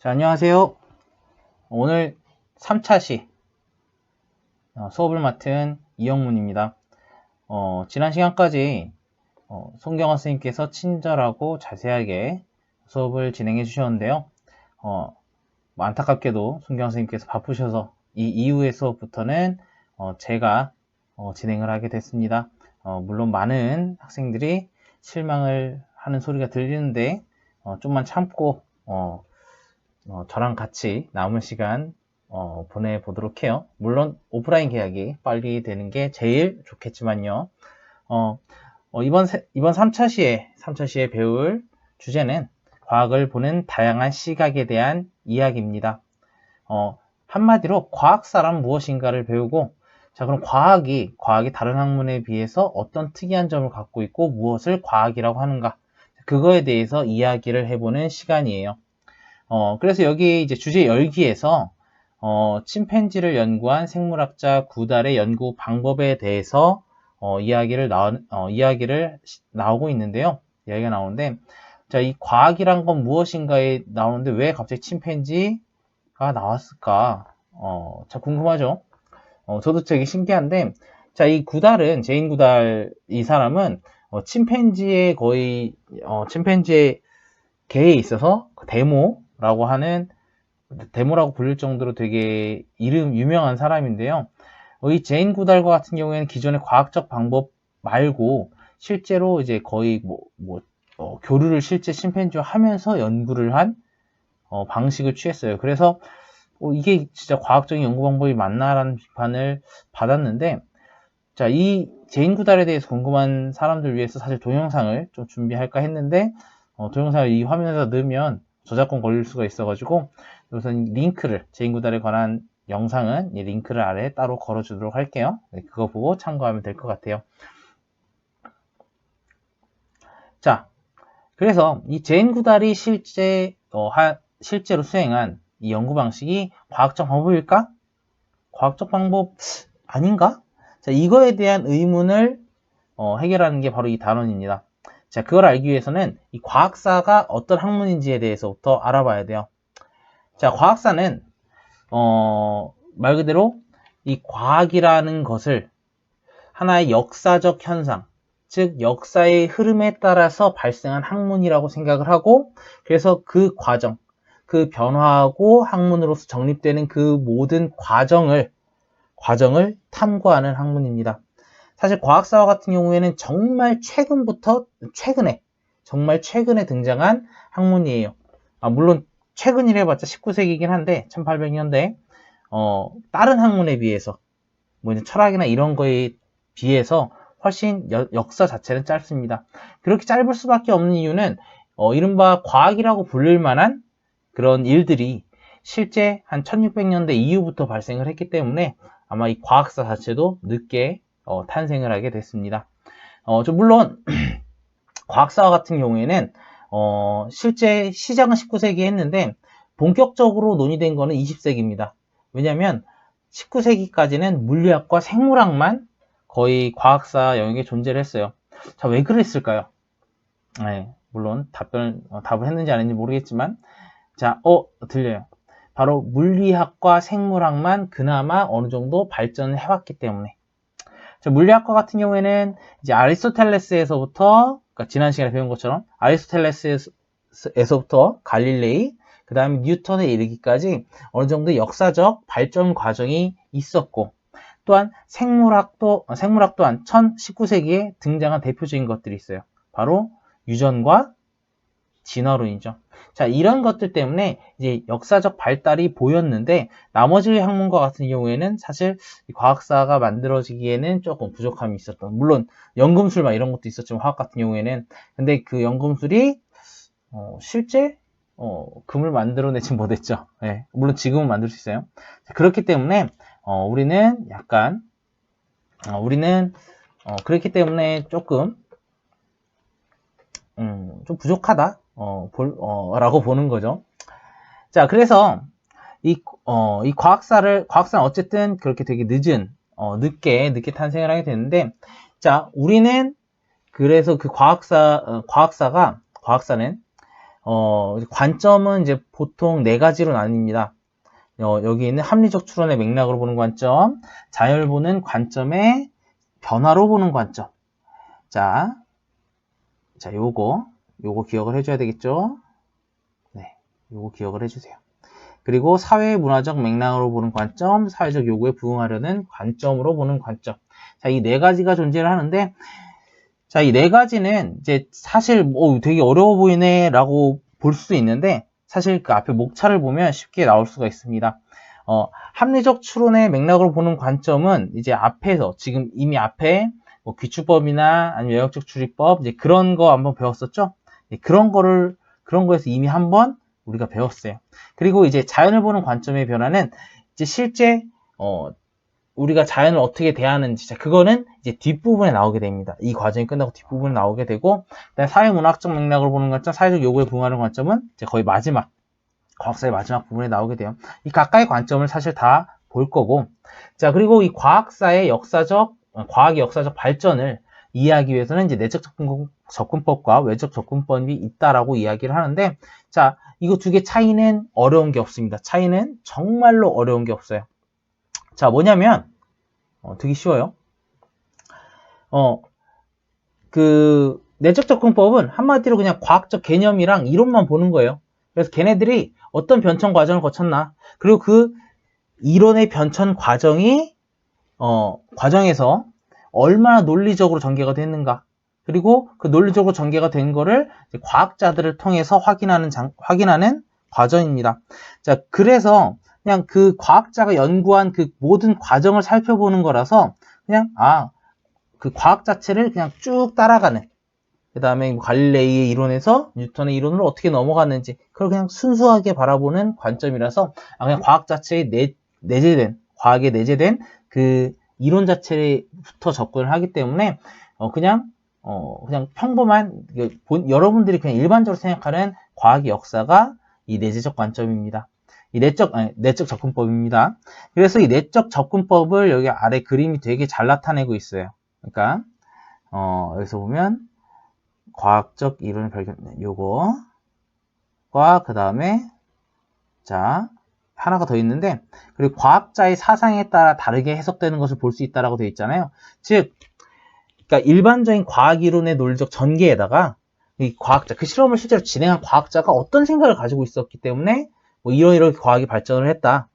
자, 안녕하세요. 오늘 3차 시 수업을 맡은 이영문입니다. 지난 시간까지 손경원 선생님께서 친절하고 자세하게 수업을 진행해 주셨는데요. 안타깝게도 손경원 선생님께서 바쁘셔서 이 이후의 수업부터는 제가 진행을 하게 됐습니다. 물론 많은 학생들이 실망을 하는 소리가 들리는데 좀만 참고 저랑 같이 남은 시간 보내보도록 해요. 물론 오프라인 계약이 빨리 되는 게 제일 좋겠지만요. 이번 3차 시에 배울 주제는 과학을 보는 다양한 시각에 대한 이야기입니다. 한마디로 과학사란 무엇인가를 배우고, 자, 그럼 과학이 다른 학문에 비해서 어떤 특이한 점을 갖고 있고 무엇을 과학이라고 하는가, 그거에 대해서 이야기를 해보는 시간이에요. 그래서 여기 이제 주제 열기에서 침팬지를 연구한 생물학자 구달의 연구 방법에 대해서 이야기가 나오고 있는데요. 이야기가 나오는데, 자, 이 과학이란 건 무엇인가에 나오는데 왜 갑자기 침팬지가 나왔을까? 자, 궁금하죠? 저도 되게 신기한데, 자, 이 구달은, 제인 구달, 이 사람은 침팬지의 침팬지의 개에 있어서 데모라고 불릴 정도로 되게 유명한 사람인데요. 이 제인 구달과 같은 경우에는 기존의 과학적 방법 말고 실제로 이제 거의 교류를 실제 침팬지와 하면서 연구를 한 방식을 취했어요. 그래서 이게 진짜 과학적인 연구 방법이 맞나라는 비판을 받았는데, 자, 이 제인 구달에 대해서 궁금한 사람들 위해서 사실 동영상을 좀 준비할까 했는데, 동영상을 이 화면에다 넣으면 저작권 걸릴 수가 있어가지고, 우선 제인 구달에 관한 영상은 이 링크를 아래에 따로 걸어주도록 할게요. 그거 보고 참고하면 될 것 같아요. 자, 그래서 이 제인 구달이 실제로 수행한 이 연구 방식이 과학적 방법일까? 과학적 방법 아닌가? 자, 이거에 대한 의문을 해결하는 게 바로 이 단원입니다. 자, 그걸 알기 위해서는 이 과학사가 어떤 학문인지에 대해서부터 알아봐야 돼요. 자, 과학사는 말 그대로 이 과학이라는 것을 하나의 역사적 현상, 즉 역사의 흐름에 따라서 발생한 학문이라고 생각을 하고, 그래서 그 과정, 그 변화하고 학문으로서 정립되는 그 모든 과정을 탐구하는 학문입니다. 사실 과학사와 같은 경우에는 정말 최근에 등장한 학문이에요. 물론 최근이라 해봤자 19세기이긴 한데 1800년대 다른 학문에 비해서 철학이나 이런 거에 비해서 훨씬 역사 자체는 짧습니다. 그렇게 짧을 수밖에 없는 이유는 이른바 과학이라고 불릴 만한 그런 일들이 실제 한 1600년대 이후부터 발생을 했기 때문에 아마 이 과학사 자체도 늦게 탄생을 하게 됐습니다. 물론 과학사와 같은 경우에는 실제 시작은 19세기에 했는데 본격적으로 논의된 거는 20세기입니다. 왜냐하면 19세기까지는 물리학과 생물학만 거의 과학사 영역에 존재를 했어요. 자, 왜 그랬을까요? 네, 물론 답을 했는지 안 했는지 모르겠지만, 자, 들려요. 바로 물리학과 생물학만 그나마 어느 정도 발전을 해왔기 때문에. 자, 물리학과 같은 경우에는 이제 아리스토텔레스에서부터, 그러니까 지난 시간에 배운 것처럼 아리스토텔레스에서부터 갈릴레이, 그 다음에 뉴턴에 이르기까지 어느 정도 역사적 발전 과정이 있었고, 또한 생물학 또한 19세기에 등장한 대표적인 것들이 있어요. 바로 유전과 진화론이죠. 자, 이런 것들 때문에 이제 역사적 발달이 보였는데, 나머지 학문과 같은 경우에는 사실 과학사가 만들어지기에는 조금 부족함이 있었던, 물론 연금술 이런 것도 있었지만 화학 같은 경우에는, 근데 그 연금술이 실제 금을 만들어내지 못했죠. 네, 물론 지금은 만들 수 있어요. 자, 그렇기 때문에 우리는 그렇기 때문에 조금 좀 부족하다 라고 보는 거죠. 자, 그래서 이 과학사는 어쨌든 그렇게 되게 늦게 탄생을 하게 되는데, 자, 우리는 그래서 그 과학사는 관점은 이제 보통 네 가지로 나뉩니다. 여기 있는 합리적 추론의 맥락으로 보는 관점, 자연을 보는 관점의 변화로 보는 관점. 자, 요거 기억을 해줘야 되겠죠? 네, 요거 기억을 해주세요. 그리고 사회 문화적 맥락으로 보는 관점, 사회적 요구에 부응하려는 관점으로 보는 관점. 자, 이 네 가지가 존재를 하는데, 자, 이 네 가지는 이제 사실 되게 어려워 보이네 라고 볼 수 있는데, 사실 그 앞에 목차를 보면 쉽게 나올 수가 있습니다. 합리적 추론의 맥락으로 보는 관점은 이제 앞에서, 지금 이미 앞에 뭐 귀추법이나 아니면 외역적 추리법, 이제 그런 거 한번 배웠었죠? 그런 거에서 이미 한번 우리가 배웠어요. 그리고 이제 자연을 보는 관점의 변화는 이제 실제, 우리가 자연을 어떻게 대하는지, 자, 그거는 이제 뒷부분에 나오게 됩니다. 이 과정이 끝나고 뒷부분에 나오게 되고, 그다음에 사회문학적 맥락으로 보는 관점, 사회적 요구에 부응하는 관점은 이제 거의 마지막, 과학사의 마지막 부분에 나오게 돼요. 이 각각의 관점을 사실 다 볼 거고, 자, 그리고 이 과학의 역사적 발전을 이해하기 위해서는 이제 내적 접근법과 외적 접근법이 있다라고 이야기를 하는데, 자, 이거 두 개 차이는 어려운 게 없습니다. 차이는 정말로 어려운 게 없어요. 자, 뭐냐면, 되게 쉬워요. 그, 내적 접근법은 한마디로 그냥 과학적 개념이랑 이론만 보는 거예요. 그래서 걔네들이 어떤 변천 과정을 거쳤나, 그리고 그 이론의 변천 과정에서 얼마나 논리적으로 전개가 됐는가, 그리고 그 논리적으로 전개가 된 거를 과학자들을 통해서 확인하는 과정입니다. 자, 그래서 그냥 그 과학자가 연구한 그 모든 과정을 살펴보는 거라서 그냥 그 과학 자체를 그냥 쭉 따라가는, 그 다음에 갈릴레이의 이론에서 뉴턴의 이론으로 어떻게 넘어갔는지 그걸 그냥 순수하게 바라보는 관점이라서 그냥 과학 자체에 과학에 내재된 그 이론 자체부터 접근을 하기 때문에 그냥 평범한, 여러분들이 그냥 일반적으로 생각하는 과학의 역사가 이 내재적 관점입니다. 이 내적 접근법입니다. 그래서 이 내적 접근법을 여기 아래 그림이 되게 잘 나타내고 있어요. 그러니까, 여기서 보면, 과학적 이론의 발견, 요거과, 그 다음에, 자, 하나가 더 있는데, 그리고 과학자의 사상에 따라 다르게 해석되는 것을 볼 수 있다라고 되어 있잖아요. 즉, 그러니까 일반적인 과학 이론의 논리적 전개에다가, 이 과학자, 그 실험을 실제로 진행한 과학자가 어떤 생각을 가지고 있었기 때문에, 이렇게 과학이 발전을 했다.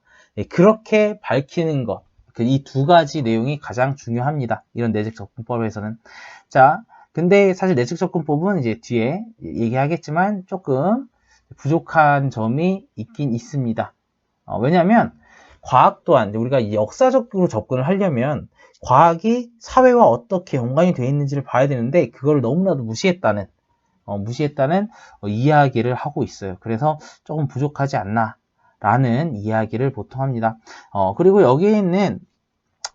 그렇게 밝히는 것. 이 두 가지 내용이 가장 중요합니다. 이런 내적 접근법에서는. 자, 근데 사실 내적 접근법은 이제 뒤에 얘기하겠지만 조금 부족한 점이 있긴 있습니다. 왜냐하면 과학 또한 우리가 역사적으로 접근을 하려면 과학이 사회와 어떻게 연관이 되어 있는지를 봐야 되는데 그걸 너무나도 무시했다는 이야기를 하고 있어요. 그래서 조금 부족하지 않나 라는 이야기를 보통 합니다. 그리고 여기에 있는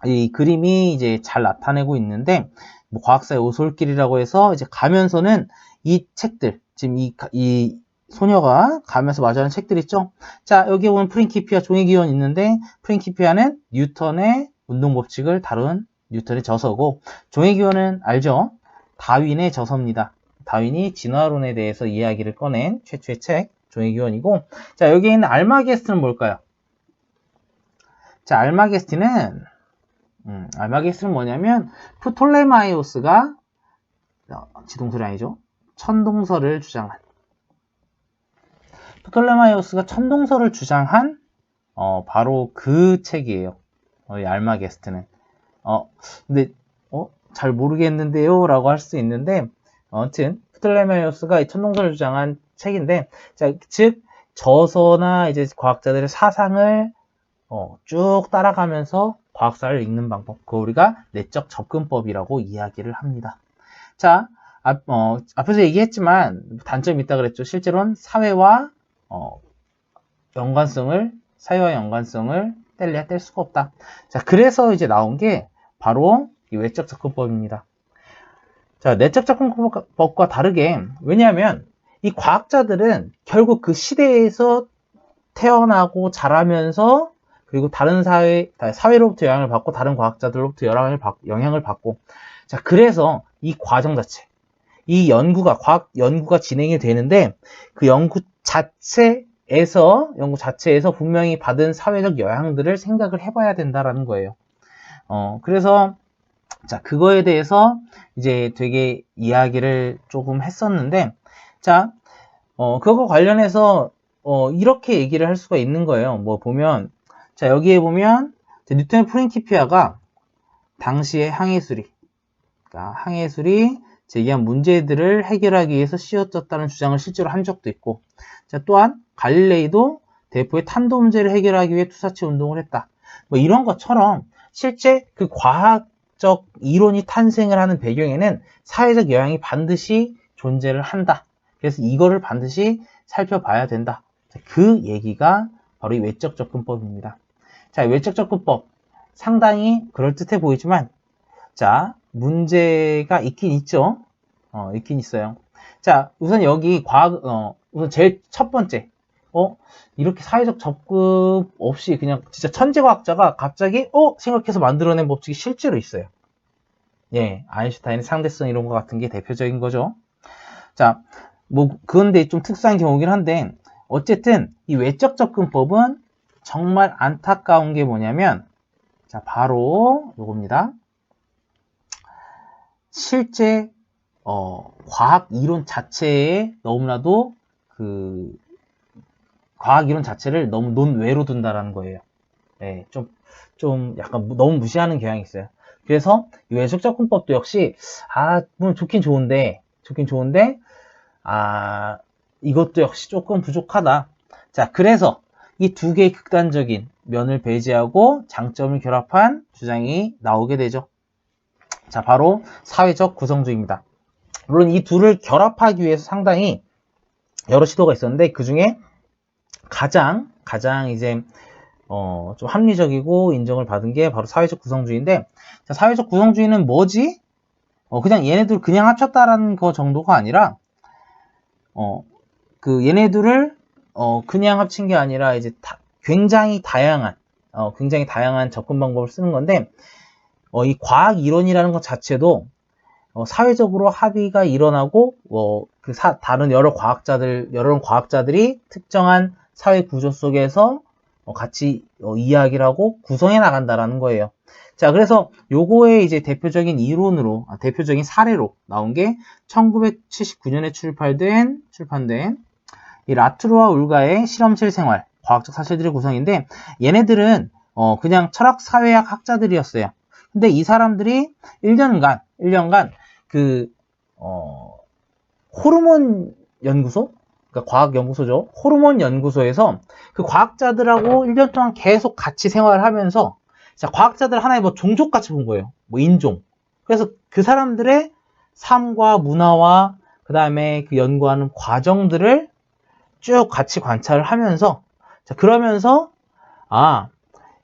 이 그림이 이제 잘 나타내고 있는데, 뭐 과학사의 오솔길이라고 해서 이제 가면서는 이 책들, 지금 이 소녀가 가면서 마주하는 책들 있죠? 자, 여기 보면 프린키피아 종의 기원 있는데, 프린키피아는 뉴턴의 운동법칙을 다룬 뉴턴의 저서고, 종의 기원은 알죠? 다윈의 저서입니다. 다윈이 진화론에 대해서 이야기를 꺼낸 최초의 책, 종의 기원이고, 자, 여기 있는 알마게스트는 뭘까요? 자, 알마게스트는 뭐냐면, 프톨레마이오스가, 지동설이 아니죠? 천동설을 주장한, 프톨레마이오스가 천동설을 주장한, 바로 그 책이에요. 이 알마게스트는. 근데, 잘 모르겠는데요? 라고 할 수 있는데, 아무튼, 프톨레마이오스가 이 천동설을 주장한 책인데, 자, 즉, 저서나 이제 과학자들의 사상을, 쭉 따라가면서 과학사를 읽는 방법, 그거 우리가 내적 접근법이라고 이야기를 합니다. 자, 앞에서 얘기했지만 단점이 있다 그랬죠. 실제로는 사회와 연관성을 뗄 수가 없다. 자, 그래서 이제 나온 게 바로 이 외적 접근법입니다. 자, 내적 접근법과 다르게, 왜냐하면 이 과학자들은 결국 그 시대에서 태어나고 자라면서, 그리고 다른 사회로부터 영향을 받고, 다른 과학자들로부터 영향을 받고, 자, 그래서 이 과정 자체, 이 과학 연구가 진행이 되는데, 그 연구 자체에서 분명히 받은 사회적 영향들을 생각을 해봐야 된다라는 거예요. 그래서, 자, 그거에 대해서 이제 되게 이야기를 조금 했었는데, 자, 그거 관련해서, 이렇게 얘기를 할 수가 있는 거예요. 뭐 보면, 자, 여기에 보면, 뉴턴의 프린키피아가 당시의 항해술이 제기한 문제들을 해결하기 위해서 씌워졌다는 주장을 실제로 한 적도 있고, 자, 또한 갈릴레이도 대포의 탄도 문제를 해결하기 위해 투사체 운동을 했다. 뭐 이런 것처럼 실제 그 과학적 이론이 탄생을 하는 배경에는 사회적 영향이 반드시 존재를 한다. 그래서 이거를 반드시 살펴봐야 된다. 자, 그 얘기가 바로 이 외적 접근법입니다. 자, 외적 접근법 상당히 그럴듯해 보이지만, 자, 문제가 있긴 있죠. 있긴 있어요. 자, 우선 여기 우선 제일 첫 번째, 이렇게 사회적 접근 없이 그냥 진짜 천재과학자가 갑자기 생각해서 만들어낸 법칙이 실제로 있어요. 예, 아인슈타인의 상대성 이론과 같은 게 대표적인 거죠. 자, 뭐 그런데 좀 특수한 경우긴 한데, 어쨌든 이 외적 접근법은 정말 안타까운 게 뭐냐면, 자, 바로 요겁니다. 실제 과학 이론 자체에 너무나도 과학 이론 자체를 너무 논외로 둔다라는 거예요. 네, 좀 약간 너무 무시하는 경향이 있어요. 그래서 이 외적 접근법도 역시 물론 좋긴 좋은데 이것도 역시 조금 부족하다. 자, 그래서 이 두 개의 극단적인 면을 배제하고 장점을 결합한 주장이 나오게 되죠. 자, 바로 사회적 구성주의입니다. 물론 이 둘을 결합하기 위해서 상당히 여러 시도가 있었는데, 그 중에 가장 이제 좀 합리적이고 인정을 받은 게 바로 사회적 구성주의인데, 자, 사회적 구성주의는 뭐지? 그냥 얘네들 그냥 합쳤다라는 거 정도가 아니라, 얘네들을 그냥 합친 게 아니라 이제 굉장히 다양한 접근 방법을 쓰는 건데, 이 과학 이론이라는 것 자체도 사회적으로 합의가 일어나고 다른 여러 과학자들이 특정한 사회 구조 속에서 같이 이야기를 하고 구성해 나간다라는 거예요. 자, 그래서 요거의 이제 대표적인 사례로 나온 게 1979년에 출판된 이 라트루와 울가의 실험실 생활, 과학적 사실들의 구성인데, 얘네들은 그냥 철학 사회학 학자들이었어요. 근데 이 사람들이 1년간 호르몬 연구소, 그러니까 과학 연구소죠. 호르몬 연구소에서 그 과학자들하고 1년 동안 계속 같이 생활을 하면서, 자, 과학자들 하나의 뭐 종족같이 본 거예요. 뭐 인종. 그래서 그 사람들의 삶과 문화와 그 다음에 그 연구하는 과정들을 쭉 같이 관찰을 하면서, 자, 그러면서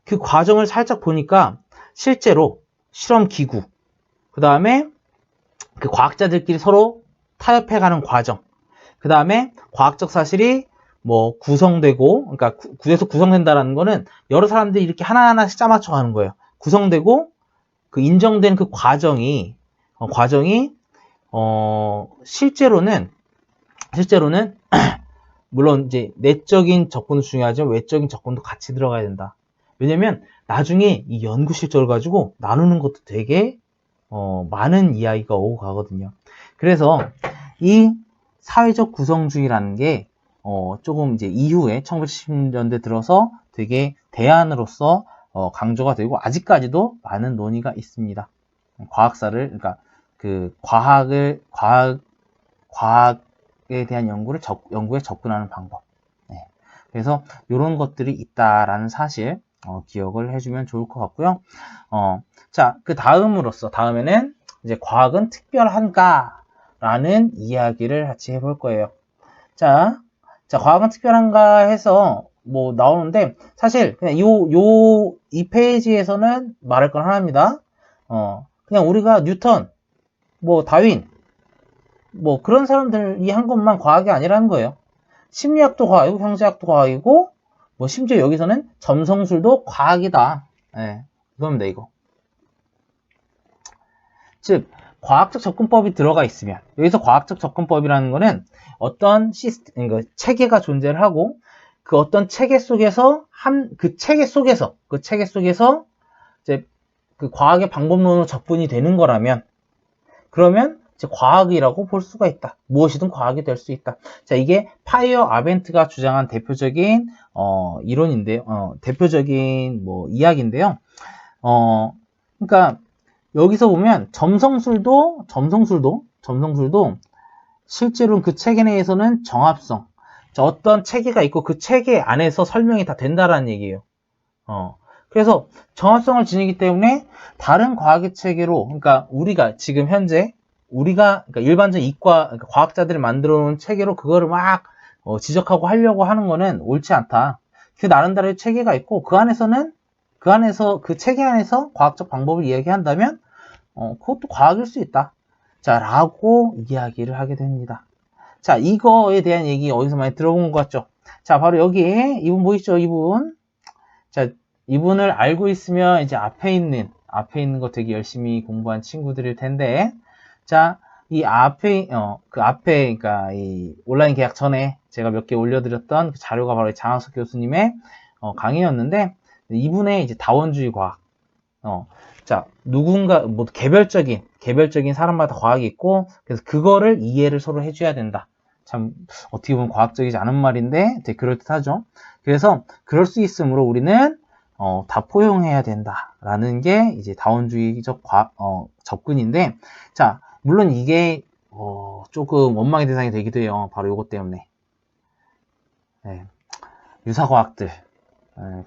그 과정을 살짝 보니까 실제로 실험 기구, 그 다음에 그 과학자들끼리 서로 타협해가는 과정, 그 다음에 과학적 사실이 뭐 구성되고, 그러니까 구에서 구성된다라는 거는 여러 사람들이 이렇게 하나하나씩 짜맞춰 가는 거예요. 구성되고 그 인정된 그 과정이 실제로는 물론 이제 내적인 접근도 중요하지만 외적인 접근도 같이 들어가야 된다. 왜냐면 나중에 이 연구 실적을 가지고 나누는 것도 되게 많은 이야기가 오고 가거든요. 그래서 이 사회적 구성주의라는 게 조금 이제 이후에 1970년대 들어서 되게 대안으로서 강조가 되고, 아직까지도 많은 논의가 있습니다. 그러니까 그 과학에 대한 연구에 접근하는 방법. 네. 그래서 이런 것들이 있다라는 사실 기억을 해주면 좋을 것 같고요. 자, 그 다음에는 이제 과학은 특별한가라는 이야기를 같이 해볼 거예요. 자, 과학은 특별한가 해서 뭐 나오는데, 사실 그냥 이 페이지에서는 말할 건 하나입니다. 그냥 우리가 뉴턴, 뭐 다윈, 뭐 그런 사람들이 한 것만 과학이 아니라는 거예요. 심리학도 과학이고 경제학도 과학이고, 뭐 심지어 여기서는 점성술도 과학이다. 네, 이겁니다, 이거. 즉 과학적 접근법이 들어가 있으면, 여기서 과학적 접근법이라는 거는 어떤 그러니까 체계가 존재를 하고, 그 어떤 체계 속에서 그 체계 속에서 이제 그 과학의 방법론으로 접근이 되는 거라면, 그러면 이제 과학이라고 볼 수가 있다. 무엇이든 과학이 될 수 있다. 자, 이게 파이어 아벤트가 주장한 대표적인 이론인데요. 대표적인 이야기인데요. 그러니까 여기서 보면 점성술도 실제로 그 체계 내에서는 정합성, 자, 어떤 체계가 있고 그 체계 안에서 설명이 다 된다라는 얘기예요. 그래서 정합성을 지니기 때문에 다른 과학의 체계로, 그러니까 우리가 지금 현재 그러니까 일반적 이과 그러니까 과학자들이 만들어 놓은 체계로 그거를 막 지적하고 하려고 하는 거는 옳지 않다. 그 나름대로의 체계가 있고 그 체계 안에서 과학적 방법을 이야기한다면 그것도 과학일 수 있다. 자, 라고 이야기를 하게 됩니다. 자, 이거에 대한 얘기 어디서 많이 들어본 것 같죠? 자, 바로 여기 이분 보이시죠? 이분. 자, 이분을 알고 있으면 이제 앞에 있는 거 되게 열심히 공부한 친구들일 텐데, 자, 이 그러니까 이 온라인 계약 전에 제가 몇 개 올려드렸던 그 자료가 바로 장학석 교수님의 강의였는데, 이분의 이제 다원주의 과학. 자, 누군가, 개별적인 사람마다 과학이 있고, 그래서 그거를 이해를 서로 해줘야 된다. 참, 어떻게 보면 과학적이지 않은 말인데, 되게 그럴듯하죠. 그래서, 그럴 수 있으므로 우리는, 다 포용해야 된다. 라는 게, 이제 다원주의적 접근인데, 자, 물론 이게, 조금 원망의 대상이 되기도 해요. 바로 이것 때문에. 네. 유사과학들.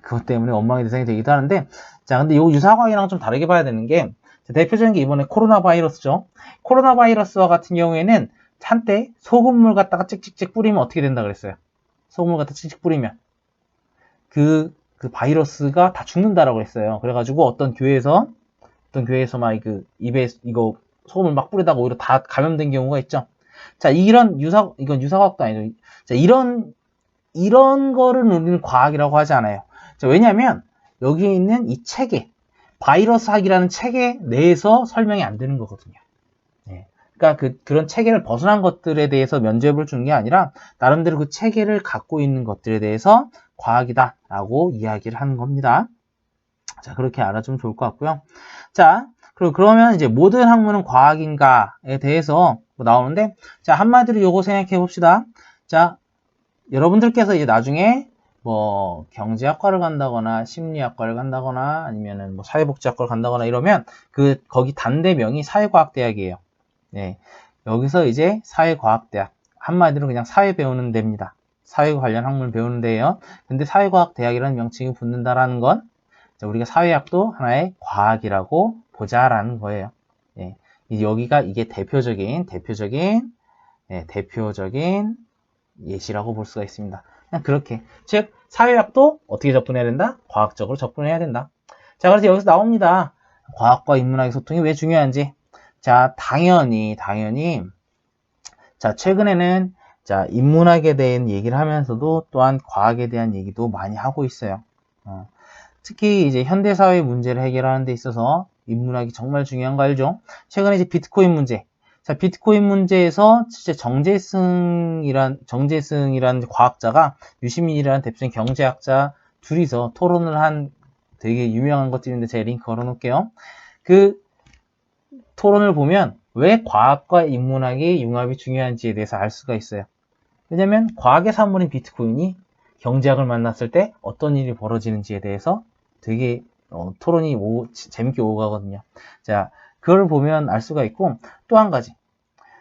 그것 때문에 원망의 대상이 되기도 하는데, 자, 근데 이 유사과학이랑 좀 다르게 봐야 되는 게, 대표적인 게 이번에 코로나 바이러스죠. 코로나 바이러스와 같은 경우에는 한때 소금물 갖다가 찍찍찍 뿌리면 어떻게 된다 그랬어요? 소금물 갖다 찍찍 뿌리면 그 바이러스가 다 죽는다라고 했어요. 그래가지고 어떤 교회에서 막 입에 이거 소금을 막 뿌리다가 오히려 다 감염된 경우가 있죠. 자, 이건 유사과학도 아니죠. 자, 이런 거를 우리는 과학이라고 하지 않아요. 자, 왜냐면 여기에 있는 이 체계, 바이러스학이라는 체계 내에서 설명이 안 되는 거거든요. 네. 그러니까 그런 체계를 벗어난 것들에 대해서 면죄부를 주는 게 아니라 나름대로 그 체계를 갖고 있는 것들에 대해서 과학이다라고 이야기를 하는 겁니다. 자, 그렇게 알아주면 좋을 것 같고요. 자, 그러면 이제 모든 학문은 과학인가에 대해서 나오는데, 자, 한마디로 요거 생각해 봅시다. 자, 여러분들께서 이제 나중에 경제학과를 간다거나 심리학과를 간다거나 아니면은 사회복지학과를 간다거나 이러면 거기 단대명이 사회과학대학이에요. 네. 여기서 이제 사회과학대학. 한마디로 그냥 사회 배우는 데입니다. 사회 관련 학문을 배우는 데예요. 근데 사회과학대학이라는 명칭이 붙는다라는 건 우리가 사회학도 하나의 과학이라고 보자라는 거예요. 네. 이게 대표적인 예시라고 볼 수가 있습니다. 그냥 그렇게. 즉, 사회학도 어떻게 접근해야 된다? 과학적으로 접근해야 된다. 자, 그래서 여기서 나옵니다. 과학과 인문학의 소통이 왜 중요한지. 자, 당연히. 자, 최근에는, 자, 인문학에 대한 얘기를 하면서도 또한 과학에 대한 얘기도 많이 하고 있어요. 특히 이제 현대사회 문제를 해결하는 데 있어서 인문학이 정말 중요한 거 알죠? 최근에 이제 비트코인 문제. 자, 비트코인 문제에서 실제 정재승이라는 과학자가 유시민이라는 대표적인 경제학자 둘이서 토론을 한 되게 유명한 것들인데 제가 링크 걸어 놓을게요. 그 토론을 보면 왜 과학과 인문학의 융합이 중요한지에 대해서 알 수가 있어요. 왜냐면 과학의 산물인 비트코인이 경제학을 만났을 때 어떤 일이 벌어지는지에 대해서 되게 토론이 재밌게 오고 가거든요. 자, 그걸 보면 알 수가 있고, 또 한 가지.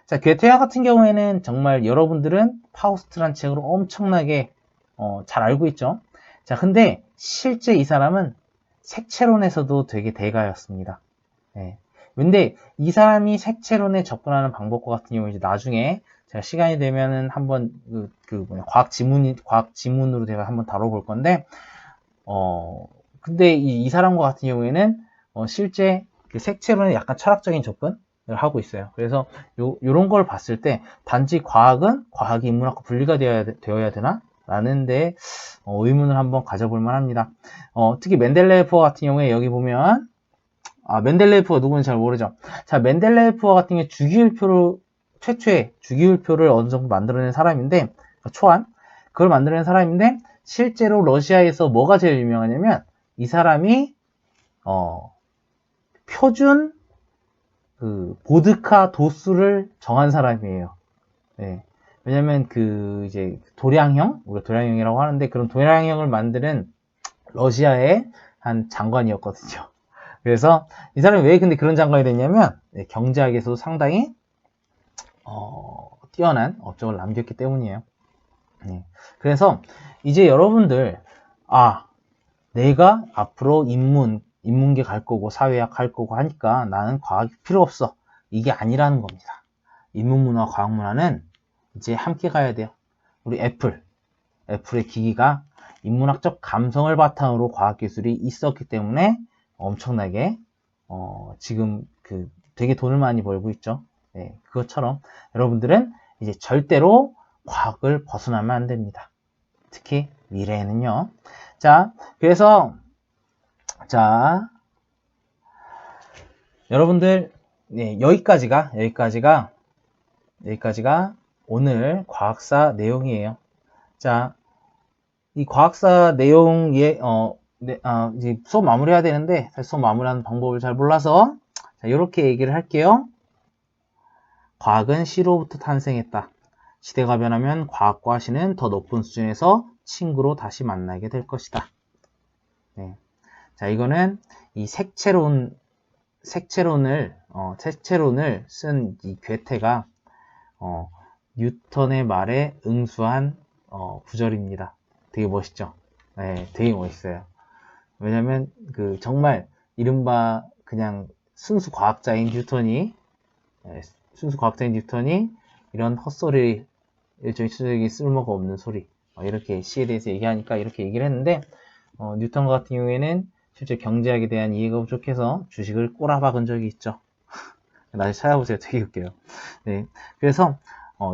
자, 괴테와 같은 경우에는 정말 여러분들은 파우스트란 책으로 엄청나게 잘 알고 있죠. 자, 근데 실제 이 사람은 색채론에서도 되게 대가였습니다. 네. 근데 이 사람이 색채론에 접근하는 방법과 같은 경우 이제 나중에 제가 시간이 되면은 한번 과학 지문으로 제가 한번 다뤄볼 건데, 근데 이 사람과 같은 경우에는 실제 그 색채론에 약간 철학적인 접근을 하고 있어요. 그래서 요런 걸 봤을 때 단지 과학은 과학이 인문학과 분리가 되어야 되나? 라는 데 의문을 한번 가져볼 만합니다. 특히 멘델레예프 같은 경우에 여기 보면 멘델레예프가 누군지 잘 모르죠. 자, 멘델레예프와 같은 경우에 최초의 주기율표를 어느 정도 만들어낸 사람인데, 초안? 그걸 만들어낸 사람인데, 실제로 러시아에서 뭐가 제일 유명하냐면, 이 사람이, 표준, 보드카 도수를 정한 사람이에요. 네. 왜냐면 이제 우리가 도량형이라고 하는데, 그런 도량형을 만드는 러시아의 한 장관이었거든요. 그래서 이 사람이 왜 근데 그런 장관이 됐냐면, 네, 경제학에서도 상당히 뛰어난 업적을 남겼기 때문이에요. 네. 그래서 이제 여러분들 내가 앞으로 인문계 갈 거고 사회학 갈 거고 하니까 나는 과학이 필요 없어. 이게 아니라는 겁니다. 인문문화, 과학문화는 이제 함께 가야 돼요. 우리 애플의 기기가 인문학적 감성을 바탕으로 과학기술이 있었기 때문에 엄청나게 지금 되게 돈을 많이 벌고 있죠. 네, 그것처럼 여러분들은 이제 절대로 과학을 벗어나면 안 됩니다. 특히 미래에는요. 자, 그래서 여러분들 네, 여기까지가 오늘 과학사 내용이에요. 자, 이 과학사 내용 이제 수업 마무리해야 되는데 사실 수업 마무리하는 방법을 잘 몰라서 이렇게 얘기를 할게요. 과학은 시로부터 탄생했다. 시대가 변하면 과학과 시는 더 높은 수준에서 친구로 다시 만나게 될 것이다. 네. 자, 이거는 이 색채론을 쓴 이 괴테가 뉴턴의 말에 응수한 구절입니다. 되게 멋있죠? 네, 되게 멋있어요. 왜냐면 정말 이른바 그냥 순수 과학자인 뉴턴이 이런 헛소리, 일종의 쓸모가 없는 소리 이렇게 시에 대해서 얘기하니까 이렇게 얘기를 했는데 뉴턴 같은 경우에는 실제 경제학에 대한 이해가 부족해서 주식을 꼬라박은 적이 있죠. 나중에 찾아보세요. 되게 웃겨요. 네, 그래서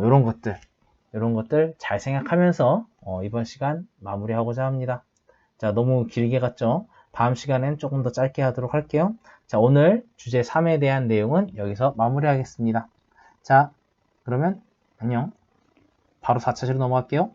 이런 것들 잘 생각하면서 이번 시간 마무리하고자 합니다. 자, 너무 길게 갔죠? 다음 시간엔 조금 더 짧게 하도록 할게요. 자, 오늘 주제 3에 대한 내용은 여기서 마무리하겠습니다. 자, 그러면 안녕. 바로 4차시로 넘어갈게요.